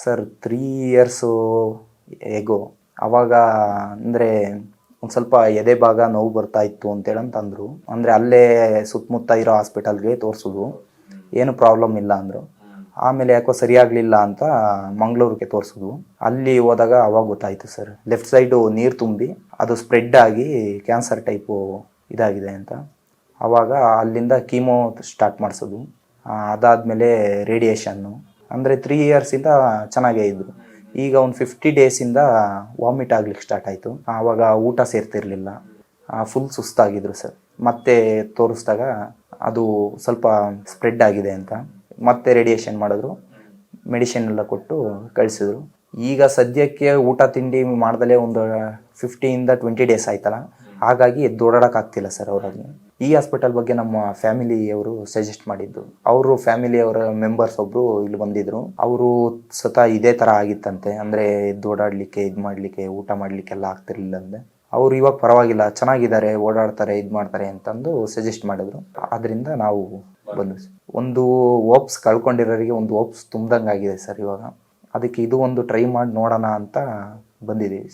Sir 3 years ಹೇಗೋ ಅವಾಗ ಅಂದರೆ ಒಂದು ಸ್ವಲ್ಪ ಎದೆ ಭಾಗ ನೋವು ಬರ್ತಾ ಇತ್ತು ಅಂತಂದರು. ಅಂದರೆ ಅಲ್ಲೇ ಸುತ್ತಮುತ್ತ ಇರೋ ಹಾಸ್ಪಿಟಲ್ಗೆ ತೋರಿಸಿದ್ವು, ಏನು ಪ್ರಾಬ್ಲಮ್ ಇಲ್ಲ ಅಂದರು. ಆಮೇಲೆ ಯಾಕೋ ಸರಿಯಾಗಲಿಲ್ಲ ಅಂತ ಮಂಗಳೂರಿಗೆ ತೋರಿಸಿದ್ವು. ಅಲ್ಲಿ ಹೋದಾಗ ಅವಾಗ ಗೊತ್ತಾಯಿತು ಸರ್, ಲೆಫ್ಟ್ ಸೈಡು ನೀರು ತುಂಬಿ ಅದು ಸ್ಪ್ರೆಡ್ ಆಗಿ ಕ್ಯಾನ್ಸರ್ ಟೈಪು ಇದಾಗಿದೆ ಅಂತ. ಆವಾಗ ಅಲ್ಲಿಂದ ಕೀಮೋ ಸ್ಟಾರ್ಟ್ ಮಾಡಿಸೋದು, ಅದಾದಮೇಲೆ ರೇಡಿಯೇಷನ್ನು. ಅಂದರೆ 3 ಇಯರ್ಸಿಂದ ಚೆನ್ನಾಗೇ ಇದ್ದರು. ಈಗ ಒಂದು 50 ಡೇಸಿಂದ ವಾಮಿಟ್ ಆಗ್ಲಿಕ್ಕೆ ಸ್ಟಾರ್ಟ್ ಆಯಿತು. ಆವಾಗ ಊಟ ಸೇರ್ತಿರ್ಲಿಲ್ಲ, ಫುಲ್ ಸುಸ್ತಾಗಿದ್ರು ಸರ್. ಮತ್ತೆ ತೋರಿಸಿದಾಗ ಅದು ಸ್ವಲ್ಪ ಸ್ಪ್ರೆಡ್ ಆಗಿದೆ ಅಂತ ಮತ್ತೆ ರೇಡಿಯೇಷನ್ ಮಾಡಿದ್ರು, ಮೆಡಿಸಿನ್ ಎಲ್ಲ ಕೊಟ್ಟು ಕಳಿಸಿದ್ರು. ಈಗ ಸದ್ಯಕ್ಕೆ ಊಟ ತಿಂಡಿ ಮಾಡ್ದಲೇ ಒಂದು 15-20 ಡೇಸ್ ಆಯ್ತಲ್ಲ, ಹಾಗಾಗಿ ಓಡಾಡೋಕ್ಕಾಗ್ತಿಲ್ಲ ಸರ್ ಅವರಲ್ಲಿ. ಈ ಹಾಸ್ಪಿಟಲ್ ಬಗ್ಗೆ ನಮ್ಮ ಫ್ಯಾಮಿಲಿಯವರು ಸಜೆಸ್ಟ್ ಮಾಡಿದ್ದು. ಅವರು ಫ್ಯಾಮಿಲಿಯವರ ಮೆಂಬರ್ಸ್ ಒಬ್ಬರು ಇಲ್ಲಿ ಬಂದಿದ್ರು. ಅವರು ಸ್ವತಃ ಇದೇ ಥರ ಆಗಿತ್ತಂತೆ, ಅಂದರೆ ಓಡಾಡಲಿಕ್ಕೆ ಇದು ಮಾಡಲಿಕ್ಕೆ ಊಟ ಮಾಡಲಿಕ್ಕೆಲ್ಲ ಆಗ್ತಿರ್ಲಿಲ್ಲ ಅಂದೆ. ಅವರು ಇವಾಗ ಪರವಾಗಿಲ್ಲ, ಚೆನ್ನಾಗಿದ್ದಾರೆ, ಓಡಾಡ್ತಾರೆ, ಇದು ಮಾಡ್ತಾರೆ ಅಂತಂದು ಸಜೆಸ್ಟ್ ಮಾಡಿದ್ರು. ಅದರಿಂದ ನಾವು ಬಂದ್ವಿ. ಒಂದು ಓಪ್ಸ್ ಕಳ್ಕೊಂಡಿರೋರಿಗೆ ಒಂದು ಓಪ್ಸ್ ತುಂಬ್ದಂಗೆ ಆಗಿದೆ ಸರ್ ಇವಾಗ. ಅದಕ್ಕೆ ಇದು ಒಂದು ಟ್ರೈ ಮಾಡಿ ನೋಡೋಣ ಅಂತ ಬಂದಿದ್ದೀವಿ.